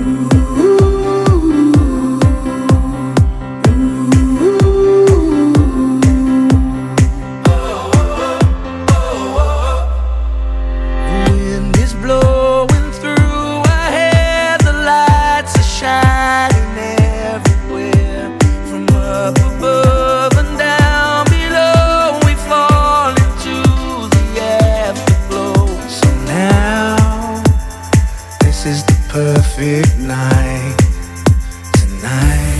Wind is blowing through our hair, the lights are shining everywhere. From up above and down below, we fall into the afterglow. So now, this is the perfect night tonight.